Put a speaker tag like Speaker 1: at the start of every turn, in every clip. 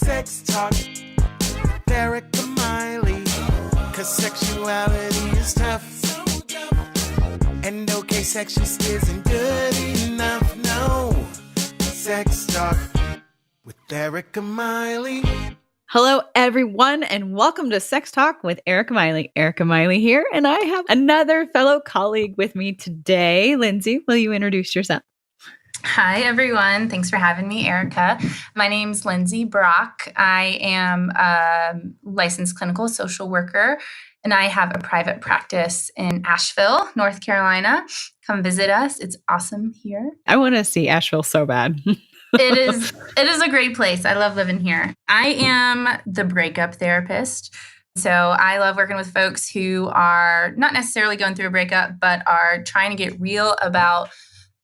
Speaker 1: Sex talk, Erika Miley, 'cause sexuality is tough. And okay, sex just isn't good enough, no. Sex talk with Erika Miley.
Speaker 2: Hello, everyone, and welcome to Sex Talk with Erika Miley. Erika Miley here, and I have another fellow colleague with me today. Lindsey, will you introduce yourself?
Speaker 3: Hi, everyone. Thanks for having me, Erika. My name's Lindsey Brock. I am a licensed clinical social worker, and I have a private practice in Asheville, North Carolina. Come visit us. It's awesome here.
Speaker 2: I want to see Asheville so bad.
Speaker 3: It is a great place. I love living here. I am the breakup therapist. So I love working with folks who are not necessarily going through a breakup, but are trying to get real about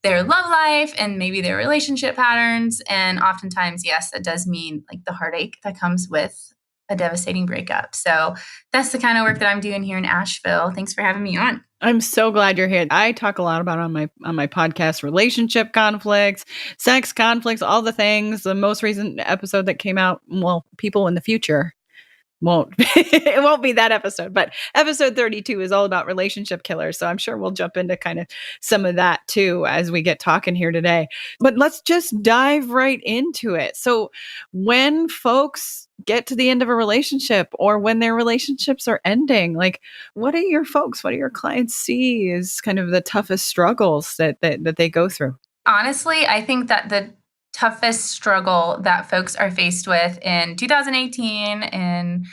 Speaker 3: their love life and maybe their relationship patterns. And oftentimes, yes, that does mean like the heartache that comes with a devastating breakup. So that's the kind of work that I'm doing here in Asheville. Thanks for having me on.
Speaker 2: I'm so glad you're here. I talk a lot about on my podcast, relationship conflicts, sex conflicts, all the things. The most recent episode that came out, well, people in the future it won't be that episode, but episode 32 is all about relationship killers. So I'm sure we'll jump into kind of some of that too as we get talking here today. But let's just dive right into it. So when folks get to the end of a relationship or when their relationships are ending, like what do your clients see as kind of the toughest struggles that they go through?
Speaker 3: Honestly, I think that the toughest struggle that folks are faced with in 2018 in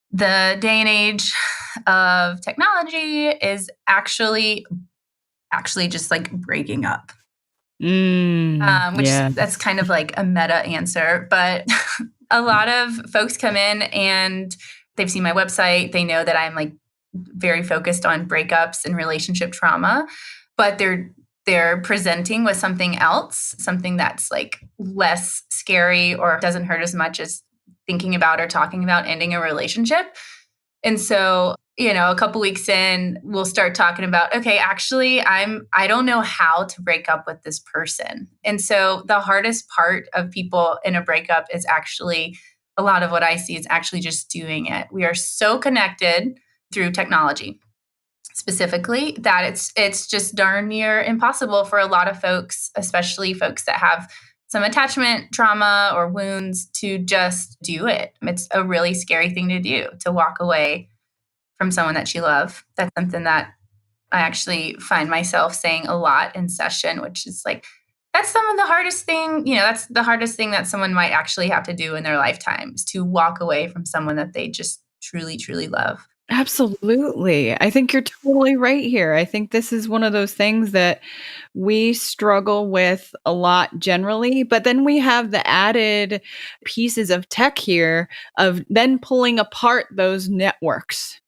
Speaker 3: the day and age of technology is actually just like breaking up. That's kind of like a meta answer, but a lot of folks come in and they've seen my website. They know that I'm like very focused on breakups and relationship trauma, but they're presenting with something else, something that's like less scary or doesn't hurt as much as thinking about or talking about ending a relationship. And so, a couple weeks in, we'll start talking about, okay, actually, I don't know how to break up with this person. And so the hardest part of people in a breakup is actually, a lot of what I see is actually just doing it. We are so connected through technology. Specifically, that it's just darn near impossible for a lot of folks, especially folks that have some attachment trauma or wounds, to just do it. It's a really scary thing to do, to walk away from someone that you love. That's something that I actually find myself saying a lot in session, which is like, that's some of the hardest thing, that's the hardest thing that someone might actually have to do in their lifetime, is to walk away from someone that they just truly, truly love.
Speaker 2: Absolutely. I think you're totally right here. I think this is one of those things that we struggle with a lot generally, but then we have the added pieces of tech here of then pulling apart those networks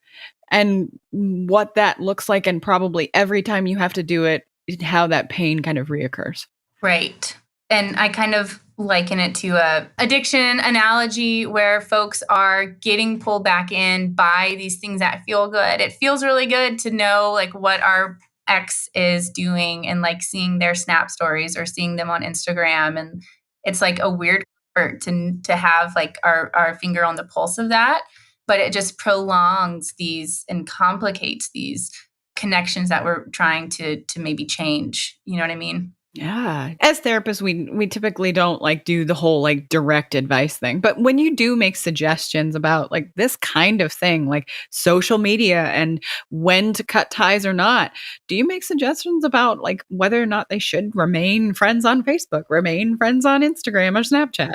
Speaker 2: and what that looks like, and probably every time you have to do it, how that pain kind of reoccurs.
Speaker 3: Right. And I kind of liken it to a addiction analogy where folks are getting pulled back in by these things that feel good. It feels really good to know like what our ex is doing and like seeing their Snap stories or seeing them on Instagram. And it's like a weird comfort to have like our finger on the pulse of that. But it just prolongs these and complicates these connections that we're trying to maybe change. You know what I mean?
Speaker 2: Yeah. As therapists, we typically don't like do the whole like direct advice thing. But when you do make suggestions about like this kind of thing, like social media and when to cut ties or not, do you make suggestions about like whether or not they should remain friends on Facebook, remain friends on Instagram or Snapchat?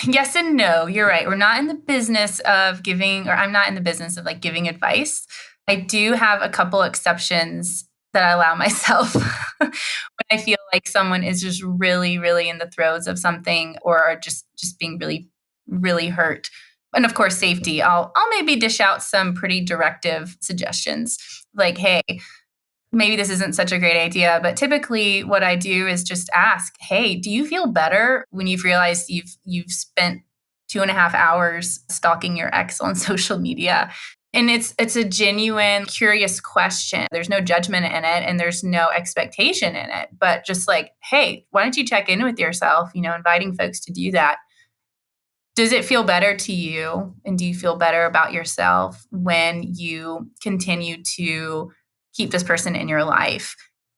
Speaker 3: Yes and no. You're right. We're not in the business of giving, or I'm not in the business of like giving advice. I do have a couple exceptions that I allow myself when I feel like someone is just really, really in the throes of something or are just being really, really hurt. And of course, safety. I'll maybe dish out some pretty directive suggestions like, hey, maybe this isn't such a great idea, but typically what I do is just ask, hey, do you feel better when you've realized you've spent 2.5 hours stalking your ex on social media? And it's a genuine, curious question. There's no judgment in it and there's no expectation in it, but just like, hey, why don't you check in with yourself? Inviting folks to do that. Does it feel better to you? And do you feel better about yourself when you continue to keep this person in your life?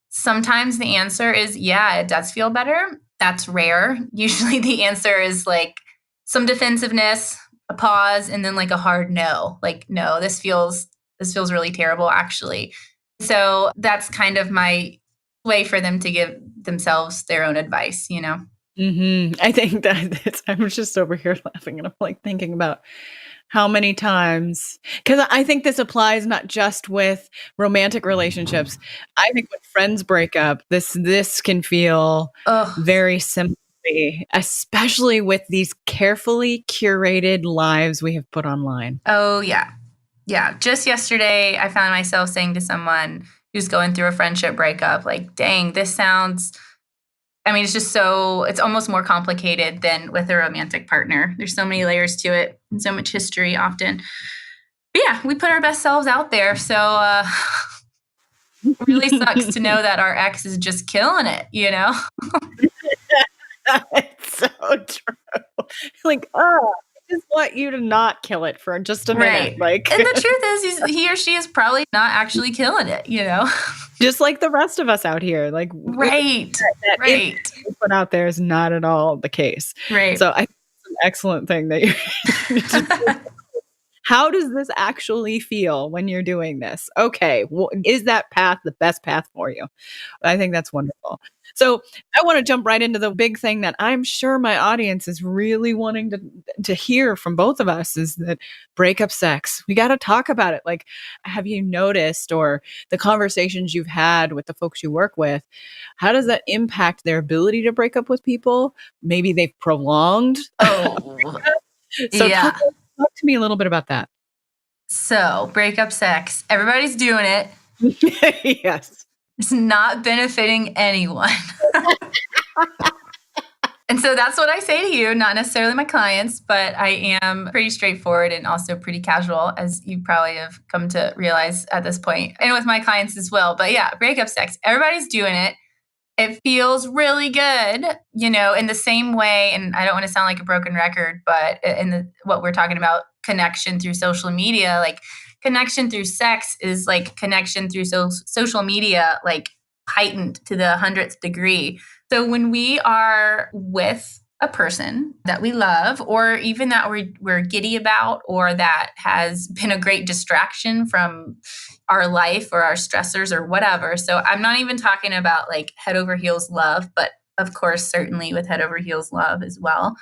Speaker 3: Sometimes the answer is, yeah, it does feel better. That's rare. Usually the answer is like some defensiveness, a pause, and then like a hard no. Like, no, this feels really terrible, actually. So that's kind of my way for them to give themselves their own advice, you know?
Speaker 2: I think I was just over here laughing and I'm like thinking about how many times, because I think this applies not just with romantic relationships. I think when friends break up, this can feel
Speaker 3: Oh,
Speaker 2: very simply, especially with these carefully curated lives we have put online.
Speaker 3: oh yeah. Yeah. Just yesterday, I found myself saying to someone who's going through a friendship breakup, like, dang, this sounds, I mean, it's almost more complicated than with a romantic partner. There's so many layers to it and so much history often. But yeah, we put our best selves out there. So it really sucks to know that our ex is just killing it, you know?
Speaker 2: It's so true. Like, oh, I just want you to not kill it for just a minute.
Speaker 3: Right.
Speaker 2: Like,
Speaker 3: And the truth is he or she is probably not actually killing it, you know?
Speaker 2: just like the rest of us out here. Like,
Speaker 3: Right.
Speaker 2: that
Speaker 3: Right.
Speaker 2: we put out there is not at all the case.
Speaker 3: Right.
Speaker 2: So I think it's an excellent thing that you how does this actually feel when you're doing this? Okay, well, is that path the best path for you? I think that's wonderful. So I want to jump right into the big thing that I'm sure my audience is really wanting to hear from both of us is that breakup sex. We got to talk about it. Like, have you noticed, or the conversations you've had with the folks you work with, how does that impact their ability to break up with people? Maybe they've prolonged.
Speaker 3: Oh,
Speaker 2: So
Speaker 3: yeah.
Speaker 2: talk to me a little bit about that.
Speaker 3: So, breakup sex. Everybody's doing it.
Speaker 2: Yes.
Speaker 3: It's not benefiting anyone. And so that's what I say to you, not necessarily my clients, but I am pretty straightforward and also pretty casual, as you probably have come to realize at this point, and with my clients as well. But yeah, breakup sex. Everybody's doing it. It feels really good, you know, in the same way. And I don't want to sound like a broken record, but what we're talking about, connection through social media, like connection through sex is like connection through social media, like heightened to the 100th degree. So when we are with a person that we love, or even that we're giddy about, or that has been a great distraction from our life or our stressors or whatever. So I'm not even talking about like head over heels love, but of course, certainly with head over heels love as well.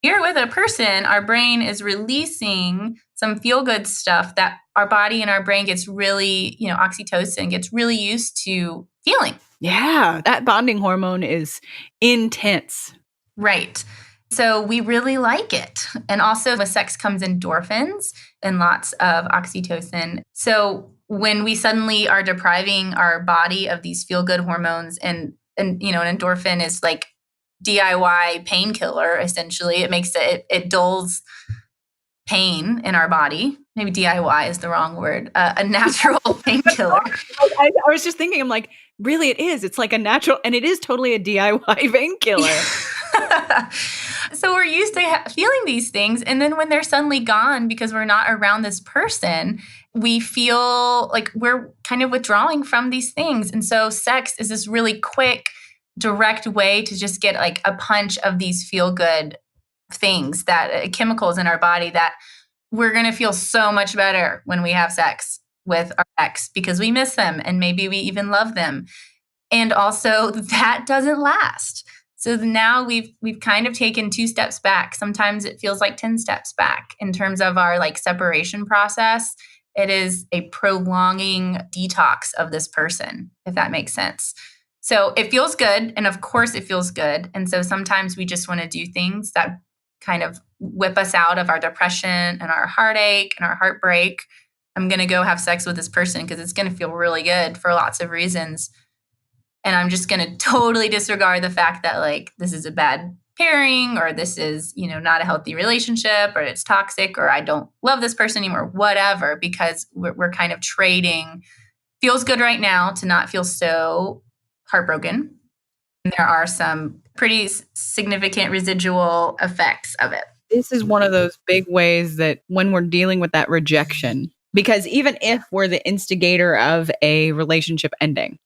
Speaker 3: You're with a person, our brain is releasing some feel good stuff that our body and our brain gets really, you know, oxytocin gets really used to feeling.
Speaker 2: Yeah, that bonding hormone is intense.
Speaker 3: Right. So we really like it. And also with sex comes endorphins and lots of oxytocin. So when we suddenly are depriving our body of these feel-good hormones, and you know, an endorphin is like DIY painkiller, essentially. It makes it dulls pain in our body. Maybe DIY is the wrong word. A natural painkiller.
Speaker 2: I was just thinking, I'm like, really, it is. It's like a natural, and it is totally a DIY painkiller.
Speaker 3: So we're used to feeling these things. And then when they're suddenly gone because we're not around this person, we feel like we're kind of withdrawing from these things. And so sex is this really quick, direct way to just get like a punch of these feel good things, that chemicals in our body, that we're going to feel so much better when we have sex with our ex because we miss them and maybe we even love them. And also that doesn't last. So now we've kind of taken 2 steps back. Sometimes it feels like 10 steps back in terms of our like separation process. It is a prolonging detox of this person, if that makes sense. So it feels good. And of course it feels good. And so sometimes we just want to do things that kind of whip us out of our depression and our heartache and our heartbreak. I'm going to go have sex with this person because it's going to feel really good for lots of reasons. And I'm just going to totally disregard the fact that like this is a bad pairing, or this is, you know, not a healthy relationship, or it's toxic, or I don't love this person anymore, whatever, because we're kind of trading feels good right now to not feel so heartbroken. And there are some pretty significant residual effects of it.
Speaker 2: This is one of those big ways that when we're dealing with that rejection, because even if we're the instigator of a relationship ending,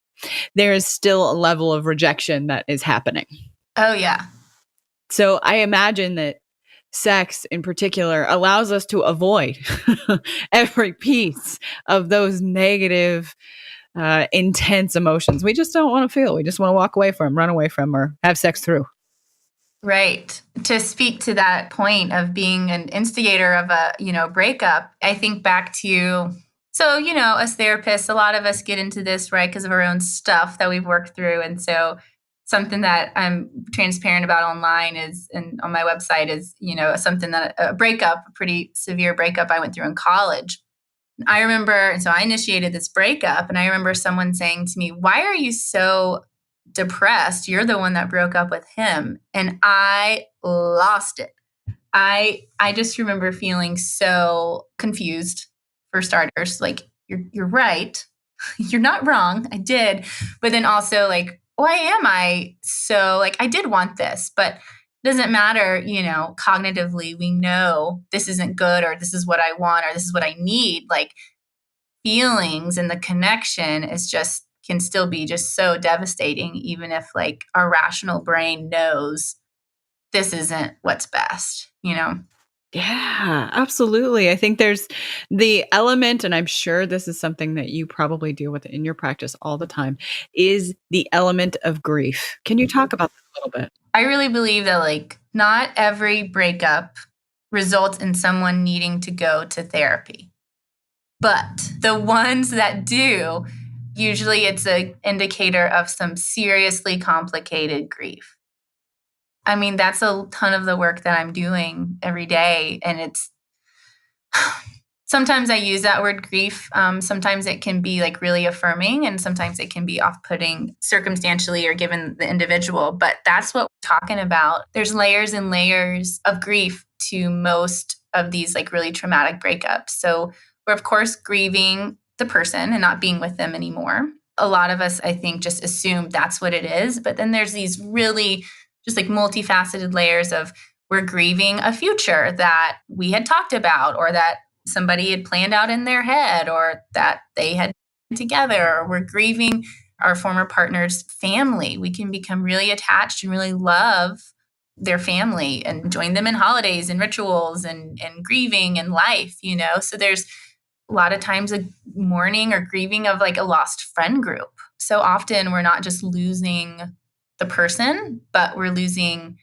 Speaker 2: there is still a level of rejection that is happening.
Speaker 3: Oh, yeah.
Speaker 2: So I imagine that sex in particular allows us to avoid every piece of those negative, intense emotions we just don't want to feel. We just want to walk away from, run away from, or have sex through.
Speaker 3: Right. To speak to that point of being an instigator of a, breakup, I think back to, so, as therapists, a lot of us get into this, right, because of our own stuff that we've worked through. And so something that I'm transparent about online is, and on my website is, something that a breakup, a pretty severe breakup I went through in college. I remember, and so I initiated this breakup, and I remember someone saying to me, "Why are you so depressed? You're the one that broke up with him." And I lost it. I just remember feeling so confused, for starters. Like, you're right. You're not wrong. I did. But then also, like, why am I so, like, I did want this, but it doesn't matter, cognitively, we know this isn't good, or this is what I want, or this is what I need. Like, feelings and the connection is just, can still be just so devastating, even if like our rational brain knows this isn't what's best,
Speaker 2: Yeah, absolutely. I think there's the element, and I'm sure this is something that you probably deal with in your practice all the time, is the element of grief. Can you talk about that a little bit?
Speaker 3: I really believe that like not every breakup results in someone needing to go to therapy. But the ones that do, usually it's an indicator of some seriously complicated grief. I mean, that's a ton of the work that I'm doing every day. And it's sometimes I use that word grief. Sometimes it can be like really affirming, and sometimes it can be off-putting circumstantially or given the individual. But that's what we're talking about. There's layers and layers of grief to most of these like really traumatic breakups. So we're, of course, grieving the person and not being with them anymore. A lot of us, I think, just assume that's what it is. But then there's these really just like multifaceted layers of, we're grieving a future that we had talked about, or that somebody had planned out in their head, or that they had together, or we're grieving our former partner's family. We can become really attached and really love their family and join them in holidays and rituals and grieving and life, So there's a lot of times a mourning or grieving of like a lost friend group. So often we're not just losing the person, but we're losing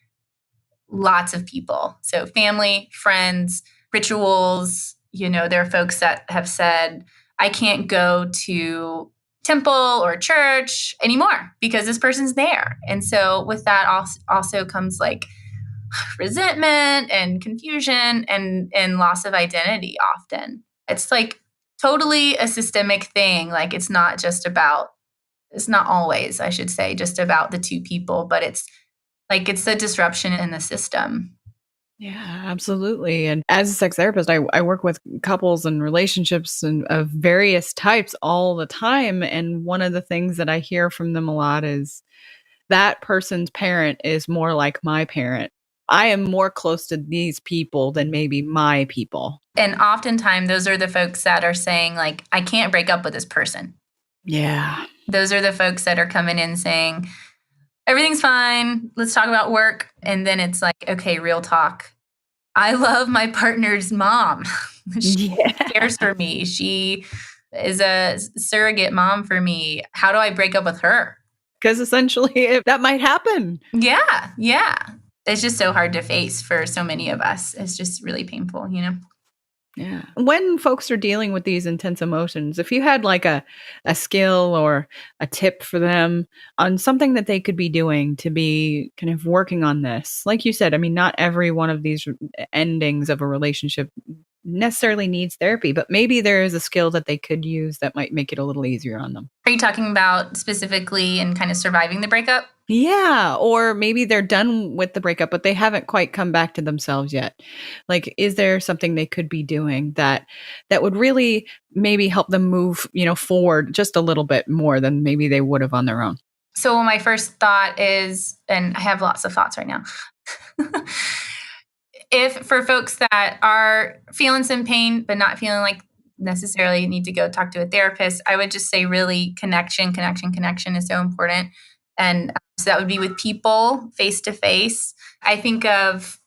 Speaker 3: lots of people. So family, friends, rituals. There are folks that have said, I can't go to temple or church anymore because this person's there. And so with that also comes like resentment and confusion and loss of identity often. It's like totally a systemic thing. Like it's not always, I should say, just about the two people, but it's a disruption in the system.
Speaker 2: Yeah, absolutely. And as a sex therapist, I work with couples and relationships and of various types all the time. And one of the things that I hear from them a lot is that person's parent is more like my parent. I am more close to these people than maybe my people.
Speaker 3: And oftentimes those are the folks that are saying like, I can't break up with this person.
Speaker 2: Yeah.
Speaker 3: Those are the folks that are coming in saying, everything's fine. Let's talk about work. And then it's like, okay, real talk. I love my partner's mom. She cares for me. She is a surrogate mom for me. How do I break up with her?
Speaker 2: Because essentially that might happen.
Speaker 3: Yeah. Yeah. It's just so hard to face for so many of us. It's just really painful,
Speaker 2: Yeah. When folks are dealing with these intense emotions, if you had like a skill or a tip for them on something that they could be doing to be kind of working on this, like you said, I mean, not every one of these endings of a relationship necessarily needs therapy, but maybe there is a skill that they could use that might make it a little easier on them.
Speaker 3: Are you talking about specifically in kind of surviving the breakup?
Speaker 2: Yeah, or maybe they're done with the breakup, but they haven't quite come back to themselves yet. Like, is there something they could be doing that would really maybe help them move, forward just a little bit more than maybe they would have on their own?
Speaker 3: So my first thought is, and I have lots of thoughts right now. if for folks that are feeling some pain, but not feeling like necessarily need to go talk to a therapist, I would just say really connection is so important. And so that would be with people face to face. I think of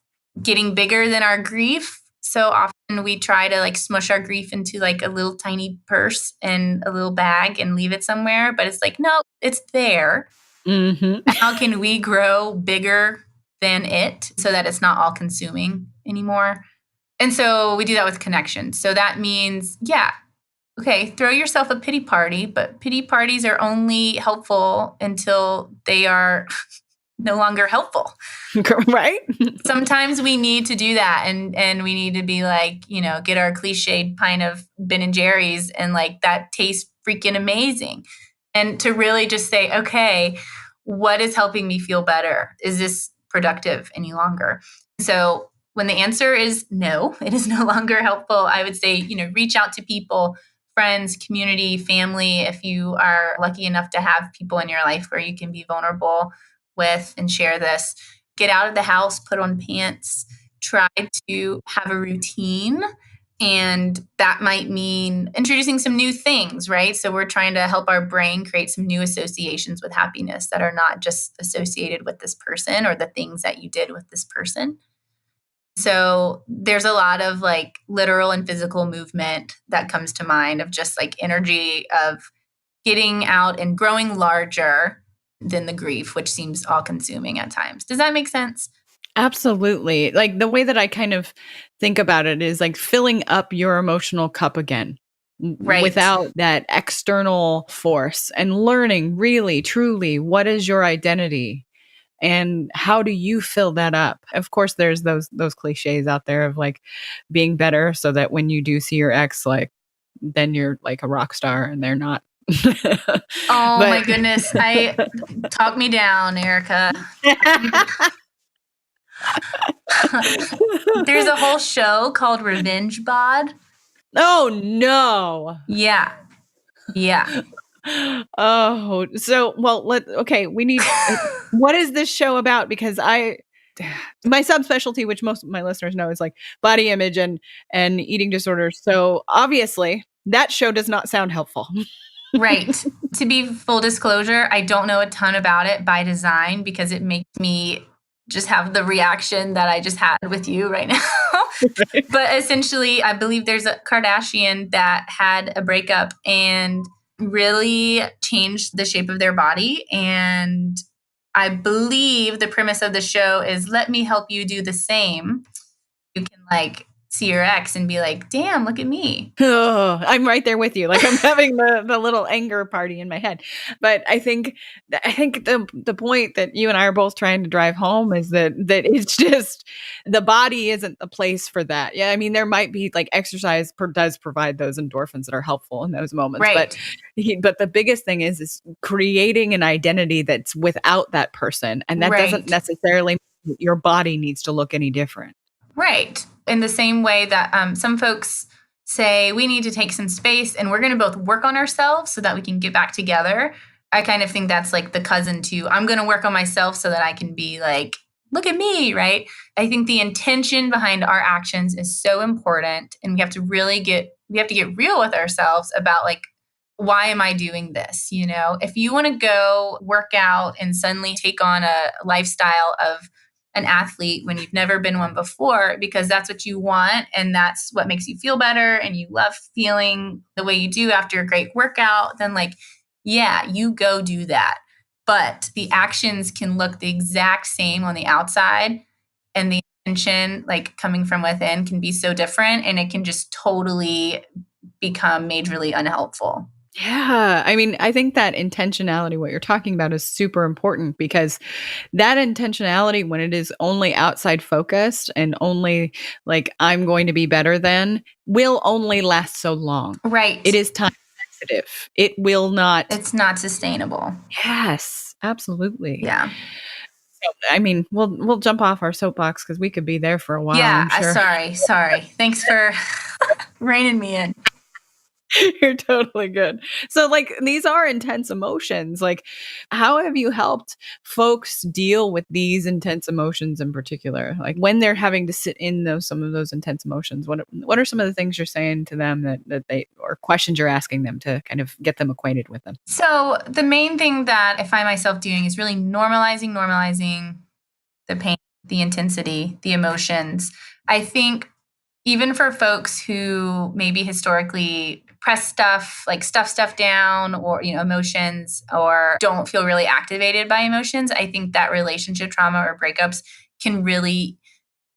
Speaker 3: getting bigger than our grief. So often we try to like smush our grief into like a little tiny purse and a little bag and leave it somewhere. But it's like, no, it's there.
Speaker 2: Mm-hmm.
Speaker 3: How can we grow bigger than it so that it's not all consuming anymore? And so we do that with connection. So that means, okay, throw yourself a pity party, but pity parties are only helpful until they are no longer helpful.
Speaker 2: Right?
Speaker 3: Sometimes we need to do that and we need to be like, get our cliched pint of Ben and Jerry's and like that tastes freaking amazing. And to really just say, okay, what is helping me feel better? Is this productive any longer? So when the answer is no, it is no longer helpful, I would say, reach out to people, friends, community, family, if you are lucky enough to have people in your life where you can be vulnerable with and share this. Get out of the house, put on pants, try to have a routine. And that might mean introducing some new things, right? So we're trying to help our brain create some new associations with happiness that are not just associated with this person or the things that you did with this person. So there's a lot of like literal and physical movement that comes to mind of just like energy of getting out and growing larger than the grief, which seems all consuming at times. Does that make sense?
Speaker 2: Absolutely. Like the way that I kind of think about it is like filling up your emotional cup again.
Speaker 3: Right.
Speaker 2: Without that external force and learning really, truly, what is your identity? And how do you fill that up? Of course, there's those cliches out there of like being better so that when you do see your ex, like then you're like a rock star and they're not.
Speaker 3: Oh my goodness. Talk me down, Erika. There's a whole show called Revenge Bod.
Speaker 2: Oh no.
Speaker 3: Yeah.
Speaker 2: Oh, so well, we need what is this show about? Because my subspecialty, which most of my listeners know, is like body image and eating disorders. So obviously that show does not sound helpful.
Speaker 3: Right. To be full disclosure, I don't know a ton about it by design because it makes me just have the reaction that I just had with you right now. Right. But essentially, I believe there's a Kardashian that had a breakup and really changed the shape of their body. And I believe the premise of the show is let me help you do the same. You can like see your ex and be like, damn, look at me.
Speaker 2: Oh, I'm right there with you. Like I'm having the little anger party in my head. But I think the point that you and I are both trying to drive home is that it's just the body isn't the place for that. Yeah, I mean there might be like exercise does provide those endorphins that are helpful in those moments.
Speaker 3: Right.
Speaker 2: But the biggest thing is creating an identity that's without that person, and that doesn't necessarily mean your body needs to look any different.
Speaker 3: Right. In the same way that some folks say we need to take some space and we're going to both work on ourselves so that we can get back together. I kind of think that's like the cousin to I'm going to work on myself so that I can be like, look at me, right? I think the intention behind our actions is so important. And we have to get real with ourselves about like, why am I doing this? If you want to go work out and suddenly take on a lifestyle of an athlete when you've never been one before, because that's what you want and that's what makes you feel better and you love feeling the way you do after a great workout, then like, yeah, you go do that. But the actions can look the exact same on the outside and the intention like coming from within can be so different and it can just totally become majorly unhelpful.
Speaker 2: Yeah. I mean, I think that intentionality, what you're talking about, is super important because that intentionality, when it is only outside focused and only like, I'm going to be better than, will only last so long.
Speaker 3: Right.
Speaker 2: It is time sensitive. It will not.
Speaker 3: It's not sustainable.
Speaker 2: Yes, absolutely.
Speaker 3: Yeah.
Speaker 2: So, I mean, we'll jump off our soapbox because we could be there for a while.
Speaker 3: Yeah.
Speaker 2: I'm sure.
Speaker 3: Sorry. Thanks for reining me in.
Speaker 2: You're totally good. So, like, these are intense emotions. Like, how have you helped folks deal with these intense emotions in particular? Like, when they're having to sit in some of those intense emotions, what are some of the things you're saying to them that they, or questions you're asking them to kind of get them acquainted with them?
Speaker 3: So the main thing that I find myself doing is really normalizing the pain, the intensity, the emotions. I think even for folks who maybe historically press stuff, like stuff down, or emotions, or don't feel really activated by emotions, I think that relationship trauma or breakups can really,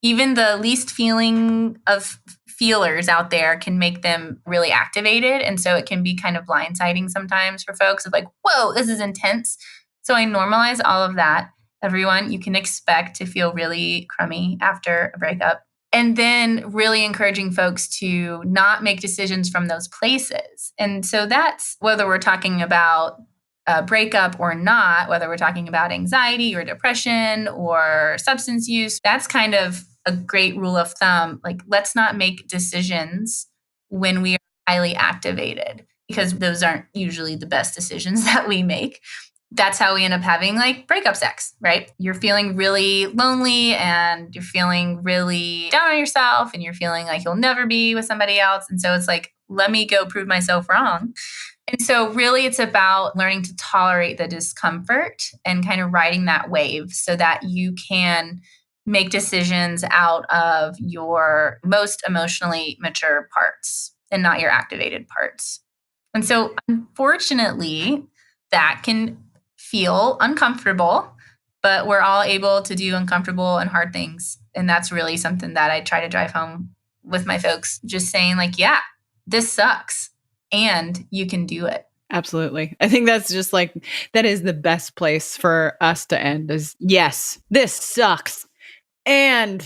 Speaker 3: even the least feeling of feelers out there can make them really activated. And so it can be kind of blindsiding sometimes for folks of like, whoa, this is intense. So I normalize all of that. Everyone, you can expect to feel really crummy after a breakup. And then really encouraging folks to not make decisions from those places. And so that's whether we're talking about a breakup or not, whether we're talking about anxiety or depression or substance use, that's kind of a great rule of thumb. Like, let's not make decisions when we are highly activated, because those aren't usually the best decisions that we make. That's how we end up having like breakup sex, right? You're feeling really lonely and you're feeling really down on yourself and you're feeling like you'll never be with somebody else. And so it's like, let me go prove myself wrong. And so really it's about learning to tolerate the discomfort and kind of riding that wave so that you can make decisions out of your most emotionally mature parts and not your activated parts. And so unfortunately, that can feel uncomfortable, but we're all able to do uncomfortable and hard things. And that's really something that I try to drive home with my folks, just saying like, yeah, this sucks and you can do it.
Speaker 2: Absolutely. I think that's just like, that is the best place for us to end is, yes, this sucks. And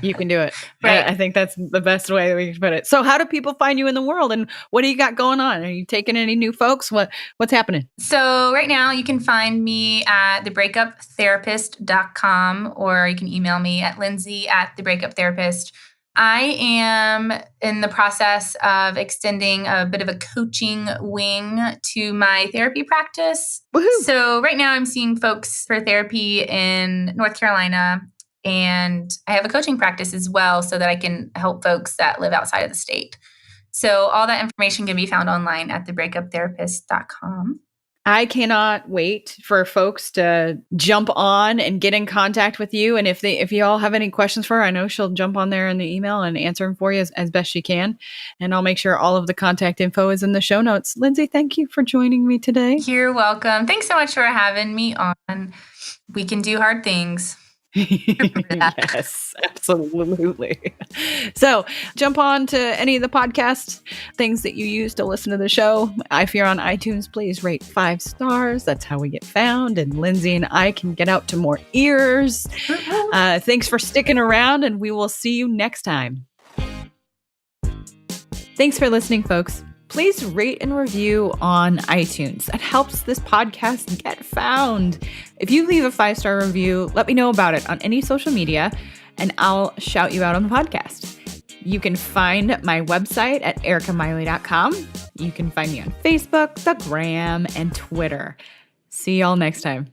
Speaker 2: you can do it.
Speaker 3: Right.
Speaker 2: I think that's the best way we can put it. So how do people find you in the world and what do you got going on? Are you taking any new folks? What's happening?
Speaker 3: So right now you can find me at thebreakuptherapist.com, or you can email me at Lindsey@thebreakuptherapist. I am in the process of extending a bit of a coaching wing to my therapy practice.
Speaker 2: Woohoo.
Speaker 3: So right now I'm seeing folks for therapy in North Carolina, and I have a coaching practice as well so that I can help folks that live outside of the state. So all that information can be found online at thebreakuptherapist.com.
Speaker 2: I cannot wait for folks to jump on and get in contact with you. And if you all have any questions for her, I know she'll jump on there in the email and answer them for you as best she can. And I'll make sure all of the contact info is in the show notes. Lindsey, thank you for joining me today.
Speaker 3: You're welcome. Thanks so much for having me on. We can do hard things.
Speaker 2: Yes, absolutely. So jump on to any of the podcast things that you use to listen to the show. If you're on iTunes, please rate 5 stars. That's how we get found. And Lindsey and I can get out to more ears. Thanks for sticking around, and we will see you next time. Thanks for listening, folks. Please rate and review on iTunes. That helps this podcast get found. If you leave a 5-star review, let me know about it on any social media, and I'll shout you out on the podcast. You can find my website at ericamiley.com. You can find me on Facebook, the Gram, and Twitter. See y'all next time.